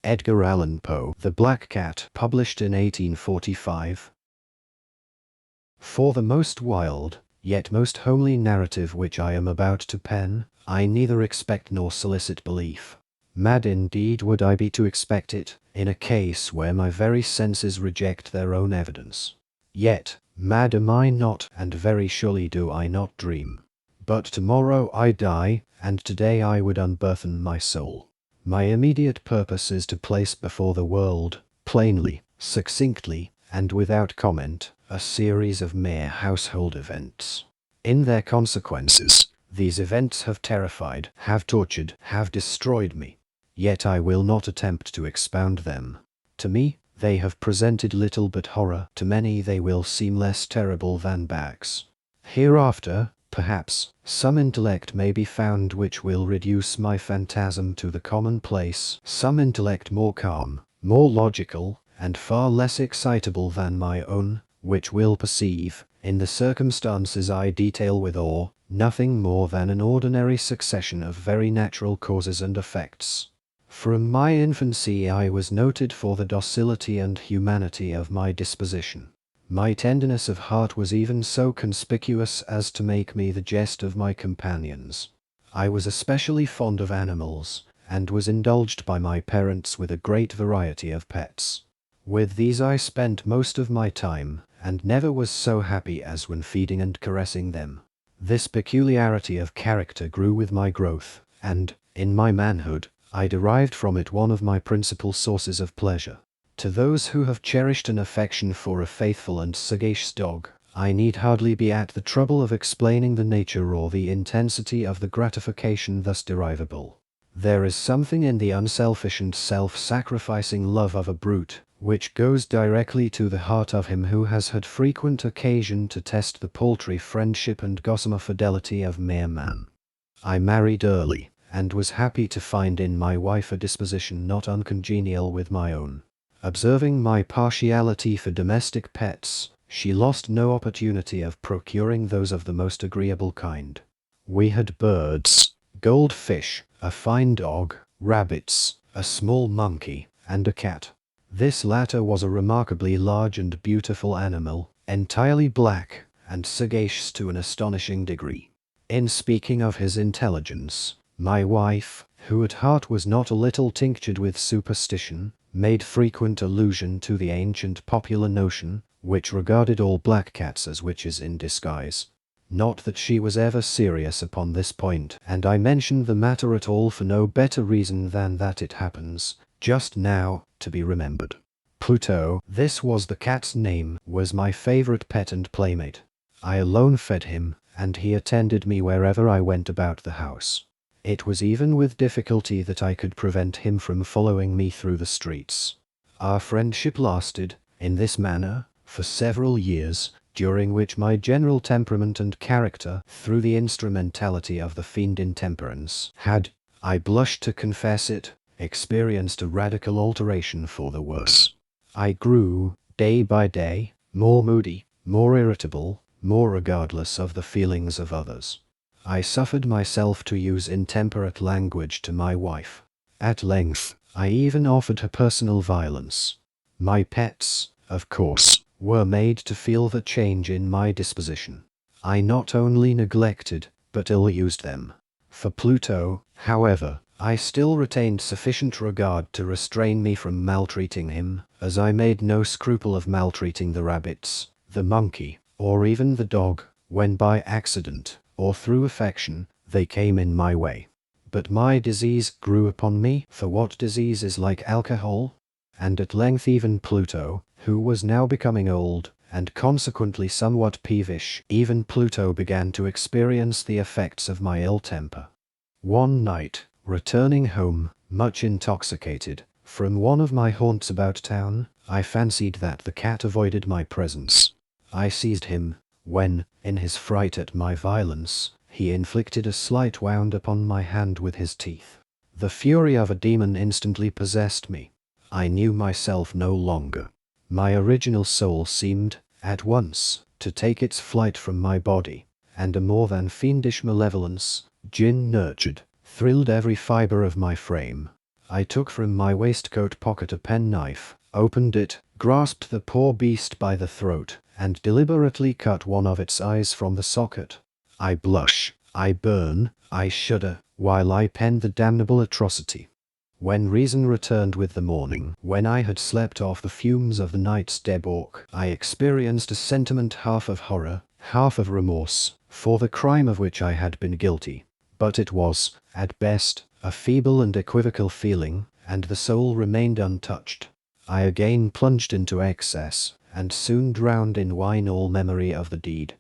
Edgar Allan Poe, The Black Cat, published in 1845. For the most wild, yet most homely narrative which I am about to pen, I neither expect nor solicit belief. Mad indeed would I be to expect it, in a case where my very senses reject their own evidence. Yet, mad am I not, and very surely do I not dream. But tomorrow I die, and today I would unburthen my soul. My immediate purpose is to place before the world, plainly, succinctly, and without comment, a series of mere household events. In their consequences, these events have terrified, have tortured, have destroyed me. Yet I will not attempt to expound them. To me, they have presented little but horror. To many they will seem less terrible than bags. Hereafter, perhaps, some intellect may be found which will reduce my phantasm to the commonplace, some intellect more calm, more logical, and far less excitable than my own, which will perceive, in the circumstances I detail with awe, nothing more than an ordinary succession of very natural causes and effects. From my infancy I was noted for the docility and humanity of my disposition. My tenderness of heart was even so conspicuous as to make me the jest of my companions. I was especially fond of animals, and was indulged by my parents with a great variety of pets. With these I spent most of my time, and never was so happy as when feeding and caressing them. This peculiarity of character grew with my growth, and, in my manhood, I derived from it one of my principal sources of pleasure. To those who have cherished an affection for a faithful and sagacious dog, I need hardly be at the trouble of explaining the nature or the intensity of the gratification thus derivable. There is something in the unselfish and self-sacrificing love of a brute, which goes directly to the heart of him who has had frequent occasion to test the paltry friendship and gossamer fidelity of mere man. I married early, and was happy to find in my wife a disposition not uncongenial with my own. Observing my partiality for domestic pets, she lost no opportunity of procuring those of the most agreeable kind. We had birds, goldfish, a fine dog, rabbits, a small monkey, and a cat. This latter was a remarkably large and beautiful animal, entirely black, and sagacious to an astonishing degree. In speaking of his intelligence, my wife, who at heart was not a little tinctured with superstition, made frequent allusion to the ancient popular notion, which regarded all black cats as witches in disguise. Not that she was ever serious upon this point, and I mention the matter at all for no better reason than that it happens, just now, to be remembered. Pluto, this was the cat's name, was my favorite pet and playmate. I alone fed him, and he attended me wherever I went about the house. It was even with difficulty that I could prevent him from following me through the streets. Our friendship lasted, in this manner, for several years, during which my general temperament and character, through the instrumentality of the fiend intemperance, had, I blush to confess it, experienced a radical alteration for the worse. I grew, day by day, more moody, more irritable, more regardless of the feelings of others. I suffered myself to use intemperate language to my wife. At length, I even offered her personal violence. My pets, of course, were made to feel the change in my disposition. I not only neglected, but ill-used them. For Pluto, however, I still retained sufficient regard to restrain me from maltreating him, as I made no scruple of maltreating the rabbits, the monkey, or even the dog, when by accident, or through affection, they came in my way. But my disease grew upon me, for what disease is like alcohol? And at length even Pluto, who was now becoming old, and consequently somewhat peevish, even Pluto began to experience the effects of my ill temper. One night, returning home, much intoxicated, from one of my haunts about town, I fancied that the cat avoided my presence. I seized him, when, in his fright at my violence, he inflicted a slight wound upon my hand with his teeth. The fury of a demon instantly possessed me. I knew myself no longer. My original soul seemed, at once, to take its flight from my body, and a more than fiendish malevolence, gin-nurtured, thrilled every fibre of my frame. I took from my waistcoat pocket a penknife, opened it, grasped the poor beast by the throat, and deliberately cut one of its eyes from the socket. I blush, I burn, I shudder, while I pen the damnable atrocity. When reason returned with the morning, when I had slept off the fumes of the night's debauch, I experienced a sentiment half of horror, half of remorse, for the crime of which I had been guilty. But it was, at best, a feeble and equivocal feeling, and the soul remained untouched. I again plunged into excess, and soon drowned in wine all memory of the deed.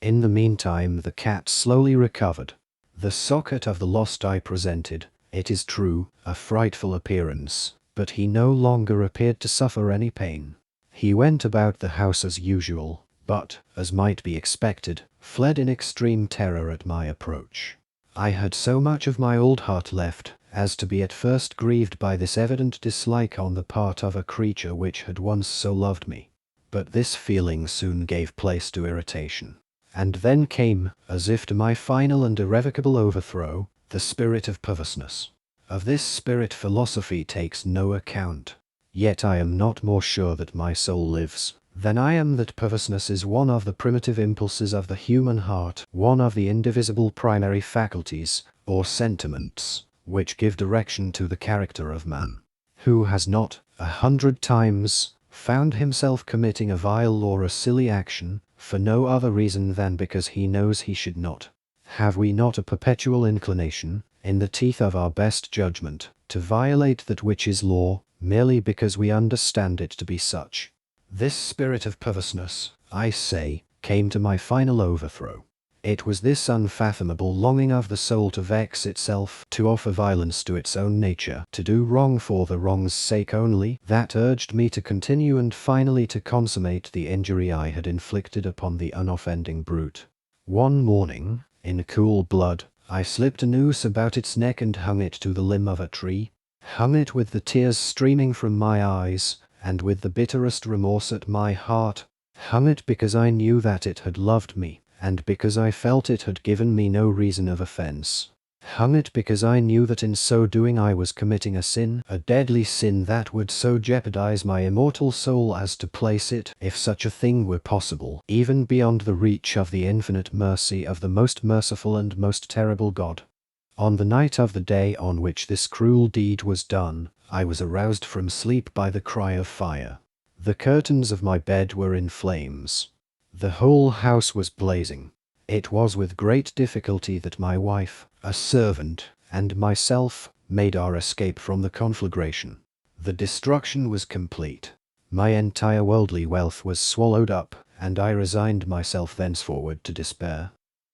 In the meantime the cat slowly recovered. The socket of the lost eye presented, it is true, a frightful appearance, but he no longer appeared to suffer any pain. He went about the house as usual, but, as might be expected, fled in extreme terror at my approach. I had so much of my old heart left, as to be at first grieved by this evident dislike on the part of a creature which had once so loved me. But this feeling soon gave place to irritation. And then came, as if to my final and irrevocable overthrow, the spirit of perverseness. Of this spirit philosophy takes no account. Yet I am not more sure that my soul lives, than I am that perverseness is one of the primitive impulses of the human heart, one of the indivisible primary faculties, or sentiments, which give direction to the character of man. Who has not, 100 times, found himself committing a vile or a silly action, for no other reason than because he knows he should not? Have we not a perpetual inclination, in the teeth of our best judgment, to violate that which is law, merely because we understand it to be such? This spirit of perverseness, I say, came to my final overthrow. It was this unfathomable longing of the soul to vex itself, to offer violence to its own nature, to do wrong for the wrong's sake only, that urged me to continue and finally to consummate the injury I had inflicted upon the unoffending brute. One morning, in cool blood, I slipped a noose about its neck and hung it to the limb of a tree, hung it with the tears streaming from my eyes, and with the bitterest remorse at my heart, hung it because I knew that it had loved me, and because I felt it had given me no reason of offense. Hung it because I knew that in so doing I was committing a sin, a deadly sin that would so jeopardize my immortal soul as to place it, if such a thing were possible, even beyond the reach of the infinite mercy of the most merciful and most terrible God. On the night of the day on which this cruel deed was done, I was aroused from sleep by the cry of fire. The curtains of my bed were in flames. The whole house was blazing. It was with great difficulty that my wife, a servant, and myself made our escape from the conflagration. The destruction was complete. My entire worldly wealth was swallowed up, and I resigned myself thenceforward to despair.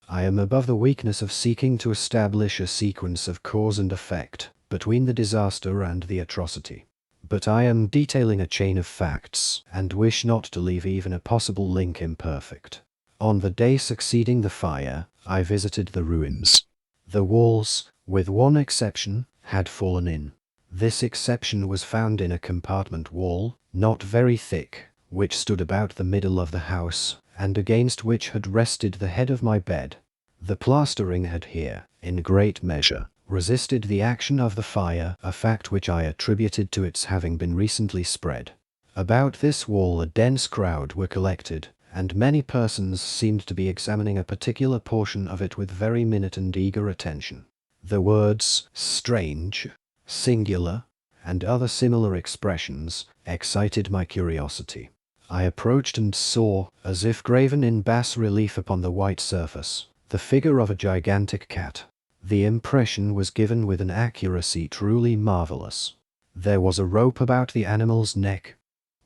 I am above the weakness of seeking to establish a sequence of cause and effect between the disaster and the atrocity. But I am detailing a chain of facts, and wish not to leave even a possible link imperfect. On the day succeeding the fire, I visited the ruins. The walls, with one exception, had fallen in. This exception was found in a compartment wall, not very thick, which stood about the middle of the house, and against which had rested the head of my bed. The plastering had here, in great measure, resisted the action of the fire, a fact which I attributed to its having been recently spread. About this wall a dense crowd were collected, and many persons seemed to be examining a particular portion of it with very minute and eager attention. The words strange, singular, and other similar expressions excited my curiosity. I approached and saw, as if graven in bas relief upon the white surface, the figure of a gigantic cat. The impression was given with an accuracy truly marvelous. There was a rope about the animal's neck.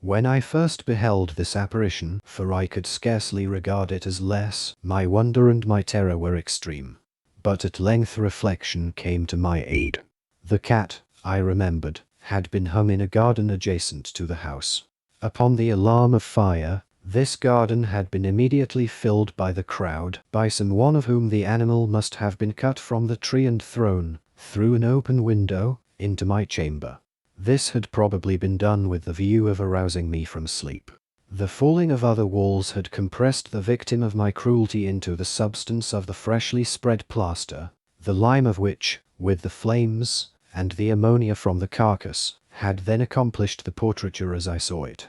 When I first beheld this apparition, for I could scarcely regard it as less, my wonder and my terror were extreme. But at length reflection came to my aid. The cat, I remembered, had been hung in a garden adjacent to the house. Upon the alarm of fire, this garden had been immediately filled by the crowd, by some one of whom the animal must have been cut from the tree and thrown, through an open window, into my chamber. This had probably been done with the view of arousing me from sleep. The falling of other walls had compressed the victim of my cruelty into the substance of the freshly spread plaster, the lime of which, with the flames, and the ammonia from the carcass had then accomplished the portraiture as I saw it.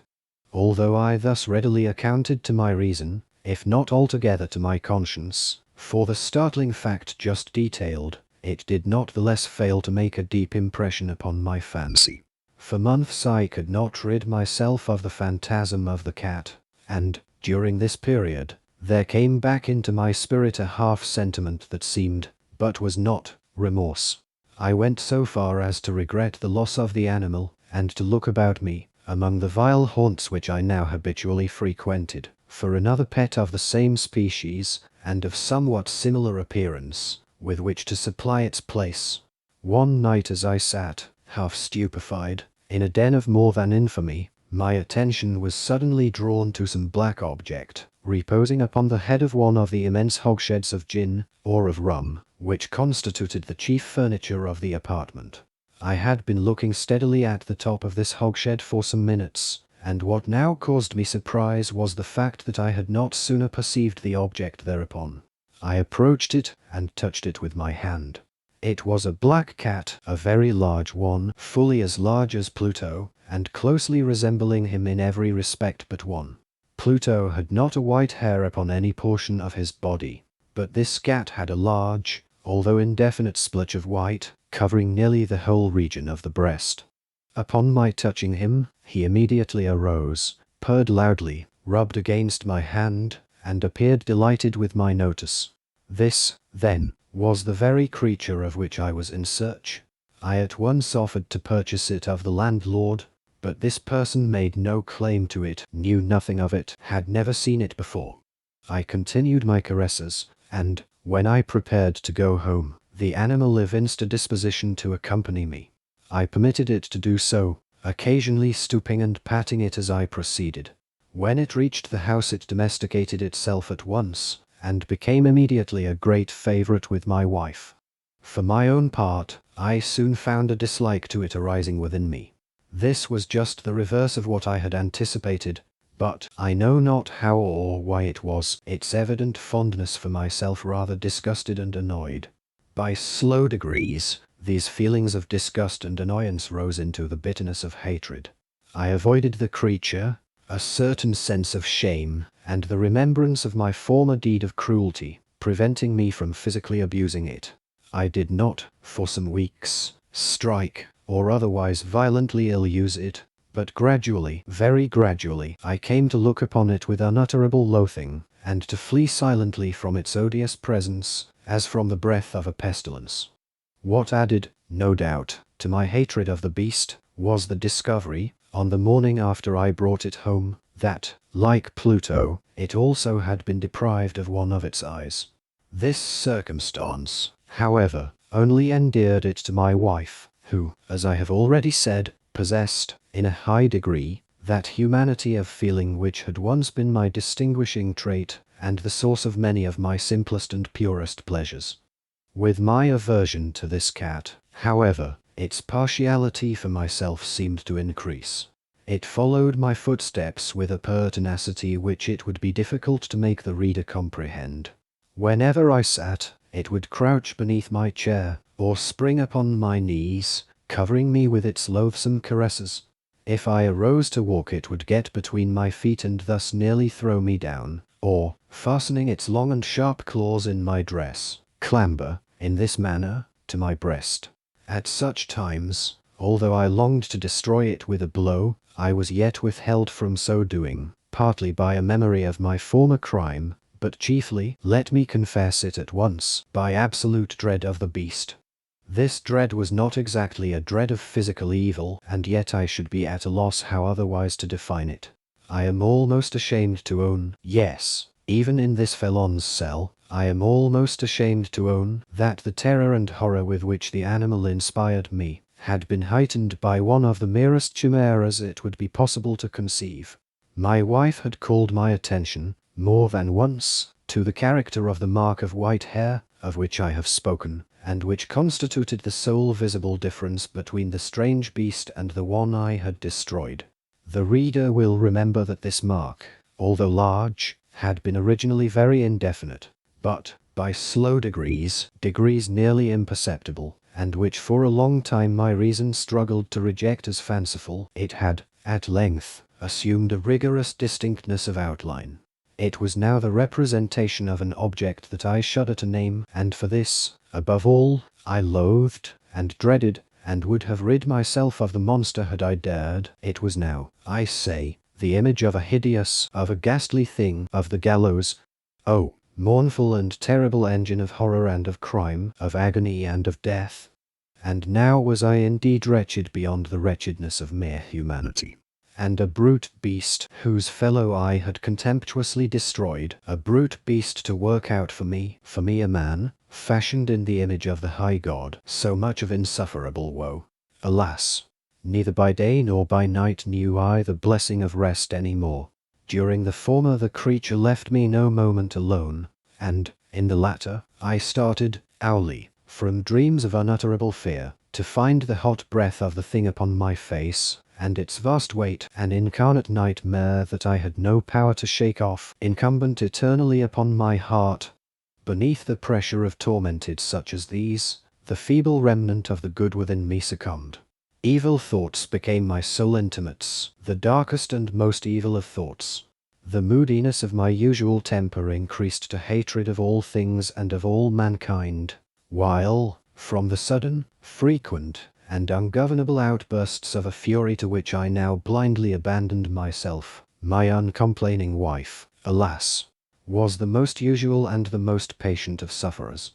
Although I thus readily accounted to my reason, if not altogether to my conscience, for the startling fact just detailed, it did not the less fail to make a deep impression upon my fancy. For months I could not rid myself of the phantasm of the cat, and, during this period, there came back into my spirit a half-sentiment that seemed, but was not, remorse. I went so far as to regret the loss of the animal, and to look about me, among the vile haunts which I now habitually frequented, for another pet of the same species, and of somewhat similar appearance, with which to supply its place. One night as I sat, half stupefied, in a den of more than infamy, my attention was suddenly drawn to some black object, reposing upon the head of one of the immense hogsheads of gin, or of rum, which constituted the chief furniture of the apartment. I had been looking steadily at the top of this hogshead for some minutes, and what now caused me surprise was the fact that I had not sooner perceived the object thereupon. I approached it, and touched it with my hand. It was a black cat, a very large one, fully as large as Pluto, and closely resembling him in every respect but one. Pluto had not a white hair upon any portion of his body, but this cat had a large, although indefinite splotch of white, covering nearly the whole region of the breast. Upon my touching him, he immediately arose, purred loudly, rubbed against my hand, and appeared delighted with my notice. This, then, was the very creature of which I was in search. I at once offered to purchase it of the landlord, but this person made no claim to it, knew nothing of it, had never seen it before. I continued my caresses, and, when I prepared to go home, the animal evinced a disposition to accompany me. I permitted it to do so, occasionally stooping and patting it as I proceeded. When it reached the house it domesticated itself at once, and became immediately a great favourite with my wife. For my own part, I soon found a dislike to it arising within me. This was just the reverse of what I had anticipated, but I know not how or why it was, its evident fondness for myself rather disgusted and annoyed. By slow degrees, these feelings of disgust and annoyance rose into the bitterness of hatred. I avoided the creature, a certain sense of shame, and the remembrance of my former deed of cruelty, preventing me from physically abusing it. I did not, for some weeks, strike, or otherwise violently ill-use it, but gradually, very gradually, I came to look upon it with unutterable loathing, and to flee silently from its odious presence, as from the breath of a pestilence. What added, no doubt, to my hatred of the beast, was the discovery, on the morning after I brought it home, that, like Pluto, it also had been deprived of one of its eyes. This circumstance, however, only endeared it to my wife, who, as I have already said, possessed, in a high degree, that humanity of feeling which had once been my distinguishing trait, and the source of many of my simplest and purest pleasures. With my aversion to this cat, however, its partiality for myself seemed to increase. It followed my footsteps with a pertinacity which it would be difficult to make the reader comprehend. Whenever I sat, it would crouch beneath my chair, or spring upon my knees, covering me with its loathsome caresses. If I arose to walk it would get between my feet and thus nearly throw me down, or, fastening its long and sharp claws in my dress, clamber, in this manner, to my breast. At such times, although I longed to destroy it with a blow, I was yet withheld from so doing, partly by a memory of my former crime, but chiefly, let me confess it at once, by absolute dread of the beast. This dread was not exactly a dread of physical evil, and yet I should be at a loss how otherwise to define it. I am almost ashamed to own, yes, even in this felon's cell, I am almost ashamed to own that the terror and horror with which the animal inspired me had been heightened by one of the merest chimeras it would be possible to conceive. My wife had called my attention, more than once, to the character of the mark of white hair, of which I have spoken, and which constituted the sole visible difference between the strange beast and the one I had destroyed. The reader will remember that this mark, although large, had been originally very indefinite, but, by slow degrees nearly imperceptible, and which for a long time my reason struggled to reject as fanciful, it had, at length, assumed a rigorous distinctness of outline. It was now the representation of an object that I shudder to name, and for this, above all, I loathed, and dreaded, and would have rid myself of the monster had I dared. It was now, I say, the image of a ghastly thing, of the gallows. Oh, mournful and terrible engine of horror and of crime, of agony and of death. And now was I indeed wretched beyond the wretchedness of mere humanity. And a brute beast whose fellow I had contemptuously destroyed, a brute beast to work out for me a man, fashioned in the image of the high God, so much of insufferable woe. Alas! Neither by day nor by night knew I the blessing of rest any more. During the former the creature left me no moment alone, and, in the latter, I started, hourly, from dreams of unutterable fear, to find the hot breath of the thing upon my face, and its vast weight an incarnate nightmare that I had no power to shake off, incumbent eternally upon my heart. Beneath the pressure of tormented such as these, the feeble remnant of the good within me succumbed. Evil thoughts became my sole intimates, the darkest and most evil of thoughts. The moodiness of my usual temper increased to hatred of all things and of all mankind, while, from the sudden, frequent, and ungovernable outbursts of a fury to which I now blindly abandoned myself, my uncomplaining wife, alas, was the most usual and the most patient of sufferers.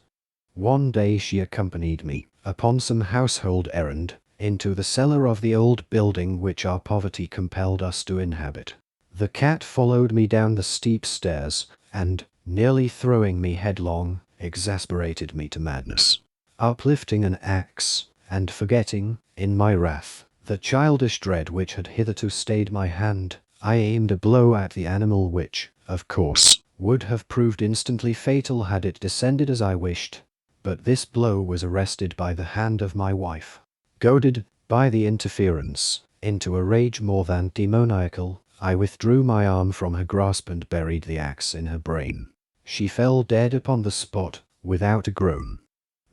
One day she accompanied me, upon some household errand, into the cellar of the old building which our poverty compelled us to inhabit. The cat followed me down the steep stairs, and, nearly throwing me headlong, exasperated me to madness. Uplifting an axe, and forgetting, in my wrath, the childish dread which had hitherto stayed my hand, I aimed a blow at the animal which, of course, would have proved instantly fatal had it descended as I wished. But this blow was arrested by the hand of my wife. Goaded, by the interference, into a rage more than demoniacal, I withdrew my arm from her grasp and buried the axe in her brain. She fell dead upon the spot, without a groan.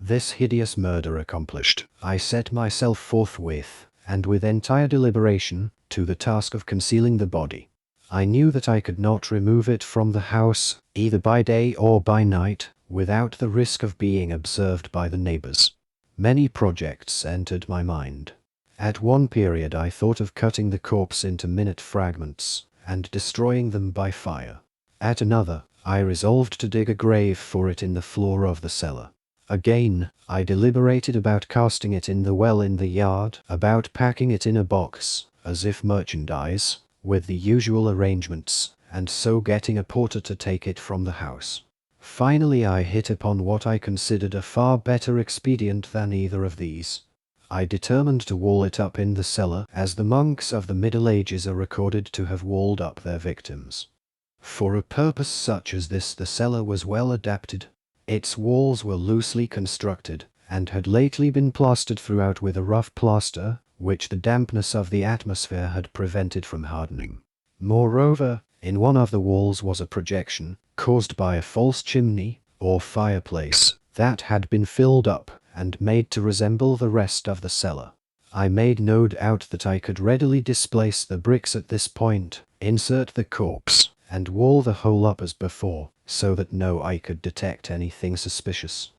This hideous murder accomplished, I set myself forthwith, and with entire deliberation, to the task of concealing the body. I knew that I could not remove it from the house, either by day or by night, without the risk of being observed by the neighbors. Many projects entered my mind. At one period I thought of cutting the corpse into minute fragments, and destroying them by fire. At another, I resolved to dig a grave for it in the floor of the cellar. Again, I deliberated about casting it in the well in the yard, about packing it in a box, as if merchandise, with the usual arrangements, and so getting a porter to take it from the house. Finally I hit upon what I considered a far better expedient than either of these. I determined to wall it up in the cellar, as the monks of the Middle Ages are recorded to have walled up their victims. For a purpose such as this the cellar was well adapted. Its walls were loosely constructed, and had lately been plastered throughout with a rough plaster, which the dampness of the atmosphere had prevented from hardening. Moreover, in one of the walls was a projection, caused by a false chimney, or fireplace, that had been filled up, and made to resemble the rest of the cellar. I made no doubt that I could readily displace the bricks at this point, insert the corpse, and wall the whole up as before, so that no eye could detect anything suspicious.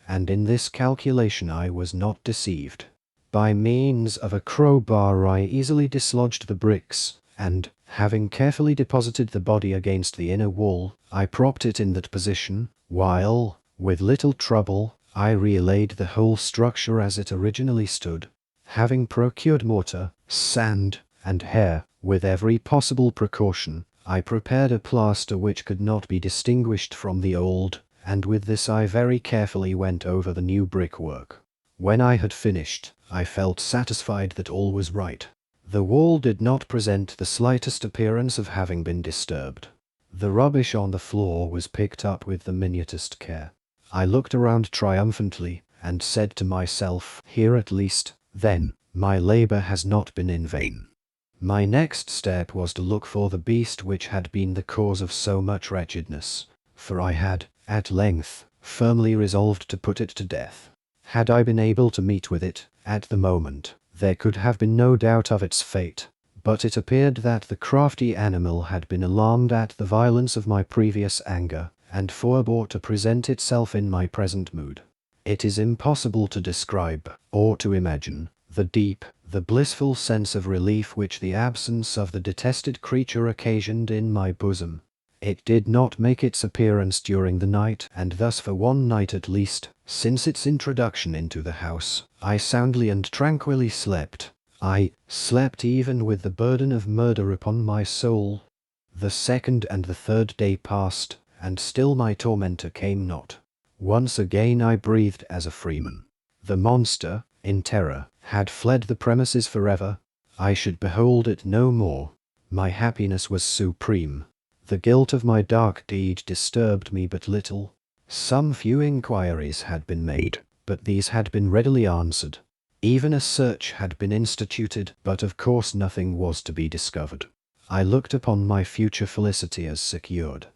And in this calculation I was not deceived. By means of a crowbar I easily dislodged the bricks, and, having carefully deposited the body against the inner wall, I propped it in that position, while, with little trouble, I relaid the whole structure as it originally stood. Having procured mortar, sand, and hair, with every possible precaution, I prepared a plaster which could not be distinguished from the old, and with this I very carefully went over the new brickwork. When I had finished, I felt satisfied that all was right. The wall did not present the slightest appearance of having been disturbed. The rubbish on the floor was picked up with the minutest care. I looked around triumphantly, and said to myself, here at least, then, my labor has not been in vain. My next step was to look for the beast which had been the cause of so much wretchedness, for I had, at length, firmly resolved to put it to death. Had I been able to meet with it, at the moment, there could have been no doubt of its fate. But it appeared that the crafty animal had been alarmed at the violence of my previous anger, and forbore to present itself in my present mood. It is impossible to describe, or to imagine, the deep, the blissful sense of relief which the absence of the detested creature occasioned in my bosom. It did not make its appearance during the night, and thus for one night at least, since its introduction into the house, I soundly and tranquilly slept. I slept even with the burden of murder upon my soul. The second and the third day passed, and still my tormentor came not. Once again I breathed as a freeman. The monster, in terror, had fled the premises forever. I should behold it no more. My happiness was supreme. The guilt of my dark deed disturbed me but little. Some few inquiries had been made, but these had been readily answered. Even a search had been instituted, but of course nothing was to be discovered. I looked upon my future felicity as secured.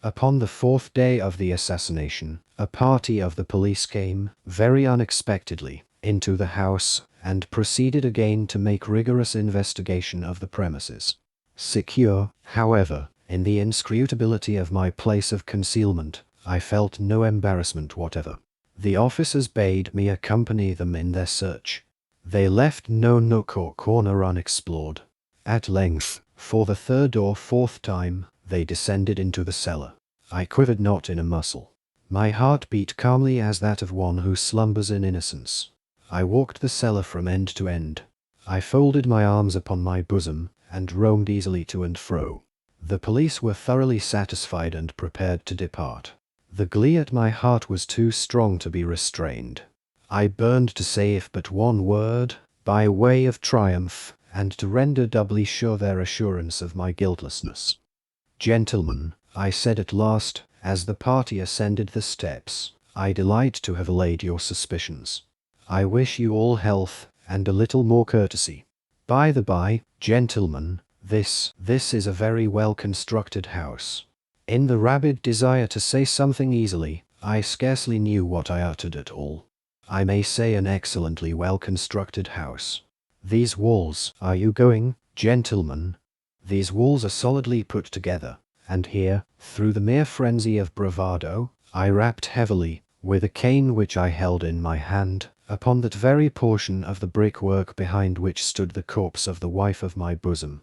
Upon the fourth day of the assassination, a party of the police came, very unexpectedly, into the house, and proceeded again to make rigorous investigation of the premises. Secure, however, in the inscrutability of my place of concealment, I felt no embarrassment whatever. The officers bade me accompany them in their search. They left no nook or corner unexplored. At length, for the third or fourth time, they descended into the cellar. I quivered not in a muscle. My heart beat calmly as that of one who slumbers in innocence. I walked the cellar from end to end. I folded my arms upon my bosom, and roamed easily to and fro. The police were thoroughly satisfied and prepared to depart. The glee at my heart was too strong to be restrained. I burned to say if but one word, by way of triumph, and to render doubly sure their assurance of my guiltlessness. "Gentlemen," I said at last, as the party ascended the steps, "I delight to have allayed your suspicions. I wish you all health, and a little more courtesy. By the by, gentlemen, this is a very well-constructed house." In the rabid desire to say something easily, I scarcely knew what I uttered at all. I may say an excellently well-constructed house. These walls, are you going, gentlemen? These walls are solidly put together, and here, through the mere frenzy of bravado, I rapped heavily, with a cane which I held in my hand, upon that very portion of the brickwork behind which stood the corpse of the wife of my bosom.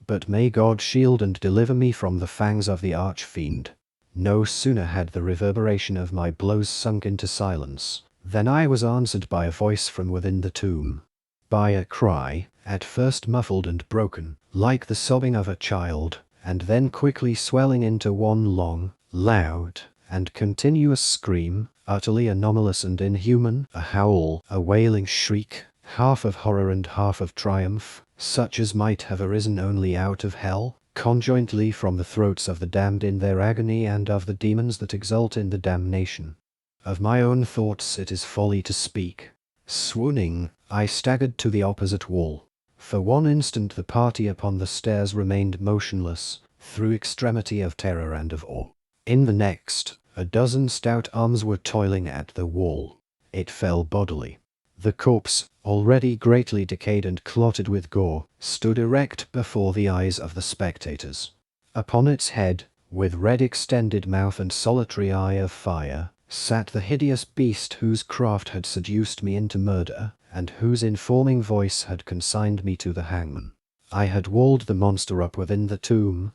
But may God shield and deliver me from the fangs of the arch-fiend. No sooner had the reverberation of my blows sunk into silence, than I was answered by a voice from within the tomb. By a cry, at first muffled and broken, like the sobbing of a child, and then quickly swelling into one long, loud, and continuous scream, utterly anomalous and inhuman, a howl, a wailing shriek, half of horror and half of triumph, such as might have arisen only out of hell, conjointly from the throats of the damned in their agony and of the demons that exult in the damnation. Of my own thoughts it is folly to speak. Swooning, I staggered to the opposite wall. For one instant the party upon the stairs remained motionless, through extremity of terror and of awe. In the next, a dozen stout arms were toiling at the wall. It fell bodily. The corpse, already greatly decayed and clotted with gore, stood erect before the eyes of the spectators. Upon its head, with red extended mouth and solitary eye of fire, sat the hideous beast whose craft had seduced me into murder, and whose informing voice had consigned me to the hangman. I had walled the monster up within the tomb,